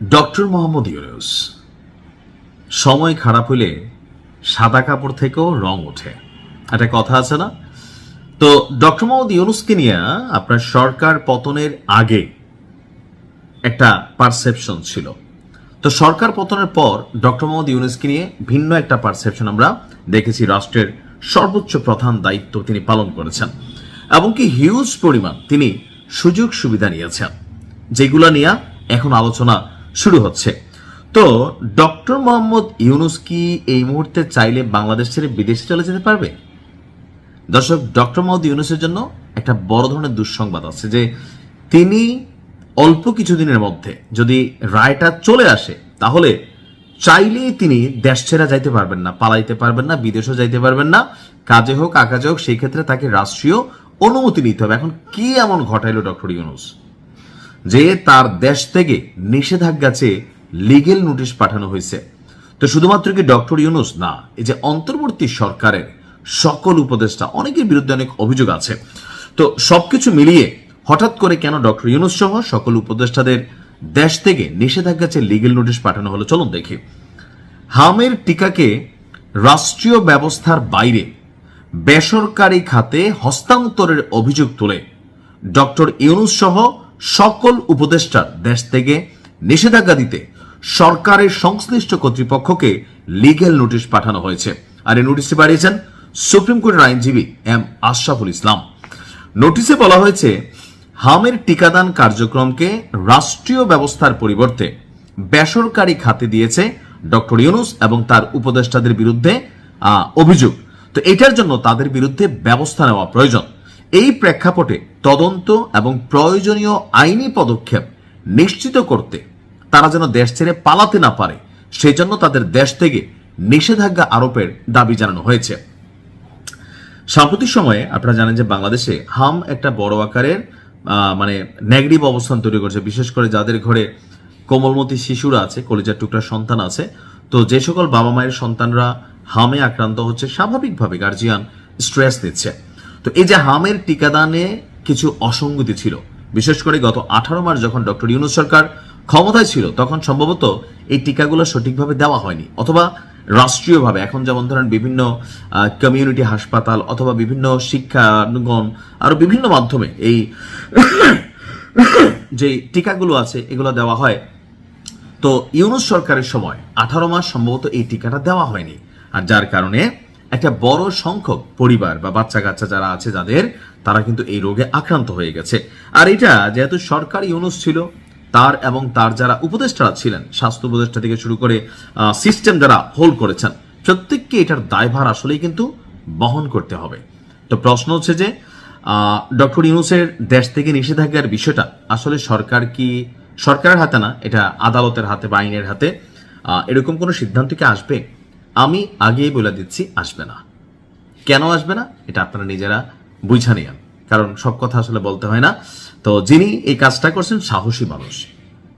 Doctor Mohammad Yunus, সময় খারাপ হলে সাদা কাপড় থেকেও রং ওঠে, একটা কথা আছে না? তো ডক্টর মোহাম্মদ ইউনূসকে নিয়ে আপনার সরকার পতনের আগে একটা পারসেপশন ছিল। তো সরকার পতনের পর ডক্টর মোহাম্মদ ইউনূসকে নিয়ে ভিন্ন একটা পারসেপশন আমরা দেখেছি। রাষ্ট্রের সর্বোচ্চ প্রধান দায়িত্ব তিনি পালন করেছেন এবং কি হিউজ পরিমাণ তিনি সুযোগ সুবিধা নিয়েছেন, যেগুলো নিয়ে এখন আলোচনা শুরু হচ্ছে। তো ডক্টর মোহাম্মদ ইউনূস কি এই মুহূর্তে চাইলে বাংলাদেশ ছেড়ে বিদেশে চলে যেতে পারবে? দর্শক, ডক্টর মোহাম্মদ ইউনূসের জন্য একটা বড় ধরনের দুঃসংবাদ আছে যে তিনি অল্প কিছুদিনের মধ্যে যদি রায়টা চলে আসে তাহলে চাইলেই তিনি দেশ ছেড়ে যাইতে পারবেন না, পালাইতে পারবেন না, বিদেশও যাইতে পারবেন না, কাজে হোক আকাজে হোক। সেই ক্ষেত্রে তাকে রাষ্ট্রীয় অনুমতি নিতে হবে। এখন কি এমন ঘটাইলো ডক্টর ইউনূস যে তার দেশ থেকে নিষেধাজ্ঞা চেয়ে লিগেল নোটিশ পাঠানো হয়েছে? তো শুধুমাত্র কি ডক্টর ইউনূস না, এই যে অন্তর্বর্তী সরকারের সকল উপদেষ্টা, অনেকের বিরুদ্ধে অনেক অভিযোগ আছে। তো সবকিছু মিলিয়ে হঠাৎ করে কেন ডক্টর ইউনূস সহ সকল উপদেষ্টাদের দেশ থেকে নিষেধাজ্ঞা চেয়ে লিগেল নোটিশ পাঠানো হলো? চলুন দেখি। হামের টিকাকে রাষ্ট্রীয় ব্যবস্থার বাইরে বেসরকারি খাতে হস্তান্তরের অভিযোগ তুলে ডক্টর ইউনূস সহ সকল উপদেষ্টার দেশ থেকে নিষেধাজ্ঞা দিতে সরকারের সংশ্লিষ্ট কর্তৃপক্ষকে লিগেল নোটিশ পাঠানো হয়েছে। আর এই নোটিশটি পাঠিয়েছেন সুপ্রিম কোর্টের আইনজীবী এম আশরাফুল ইসলাম। নোটিশে বলা হয়েছে, হামের টিকাদান কার্যক্রমকে রাষ্ট্রীয় ব্যবস্থার পরিবর্তে বেসরকারি খাতে দিয়েছে ডক্টর ইউনূস এবং তার উপদেষ্টাদের বিরুদ্ধে অভিযোগ। তো এটার জন্য তাদের বিরুদ্ধে ব্যবস্থা নেওয়া প্রয়োজন। এই প্রেক্ষাপটে তদন্ত এবং প্রয়োজনীয় আইনি পদক্ষেপ নিশ্চিত করতে তারা যেন দেশ ছেড়ে পালাতে না পারে, সেজন্য তাদের দেশ থেকে নিষেধাজ্ঞা আরোপের দাবি জানানো হয়েছে। সাম্প্রতিক সময়ে আপনারা জানেন যে বাংলাদেশে হাম একটা বড় আকারের নেগেটিভ অবস্থান তৈরি করছে, বিশেষ করে যাদের ঘরে কোমলমতি শিশুরা আছে, কলিজার টুকরা সন্তান আছে। তো যে সকল বাবা মায়ের সন্তানরা হামে আক্রান্ত হচ্ছে, স্বাভাবিকভাবে গার্জিয়ান স্ট্রেস নিচ্ছে। তো এই যে হামের টিকাদানে কিছু অসঙ্গতি ছিল, বিশেষ করে গত 18 মার্চ যখন ডক্টর ইউনূস সরকার ক্ষমতায় ছিল তখন সম্ভবত এই টিকাগুলো সঠিকভাবে দেওয়া হয়নি, অথবা রাষ্ট্রীয়ভাবে এখন যেমন ধরেন বিভিন্ন কমিউনিটি হাসপাতাল অথবা বিভিন্ন শিক্ষাঙ্গন আরো বিভিন্ন মাধ্যমে এই যে টিকাগুলো আছে এগুলো দেওয়া হয়। তো ইউনূস সরকারের সময় 18 মাস সম্ভবত এই টিকাটা দেওয়া হয়নি, আর যার কারণে একটা বড় সংখ্যক পরিবার বা বাচ্চা কাচ্চা যারা আছে যাদের, তারা কিন্তু এই রোগে আক্রান্ত হয়ে গেছে। আর এটা যেহেতু সরকার ইউনূস ছিল, তার এবং তার যারা উপদেষ্টারা ছিলেন, স্বাস্থ্য উপদেষ্টা থেকে শুরু করে সিস্টেম যারা হোল্ড করেছেন, প্রত্যেককে এটার দায়ভার আসলেই কিন্তু বহন করতে হবে। তো প্রশ্ন হচ্ছে যে ডক্টর ইউনূসের দেশ থেকে নিষেধাজ্ঞার বিষয়টা আসলে সরকারের হাতে না, এটা আদালতের হাতে বা আইনের হাতে। এরকম কোনো সিদ্ধান্ত কি আসবে? আমি আগেই বলে দিচ্ছি, আসবে না। কেন আসবে না এটা আপনারা নিজেরা বুঝা নিন, কারণ সব কথা আসলে বলতে হয় না। তো যিনি এই কাজটা করছেন সাহসী মানুষ,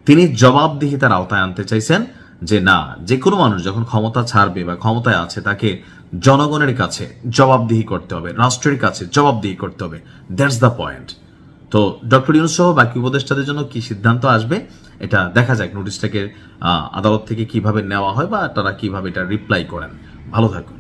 তিনি জবাবদিহিতার আওতায় আনতে চাইছেন যে না, যে কোনো মানুষ যখন ক্ষমতা ছাড়বে বা ক্ষমতায় আছে তাকে জনগণের কাছে জবাবদিহি করতে হবে, রাষ্ট্রের কাছে জবাবদিহি করতে হবে। That's the point. তো ডক্টর ইউনূস সহ বাকি উপদেষ্টাদের জন্য কি সিদ্ধান্ত আসবে এটা দেখা যাক, নোটিশটাকে আদালত থেকে কিভাবে নেওয়া হয় বা তারা কিভাবে এটা রিপ্লাই করেন। ভালো থাকুন।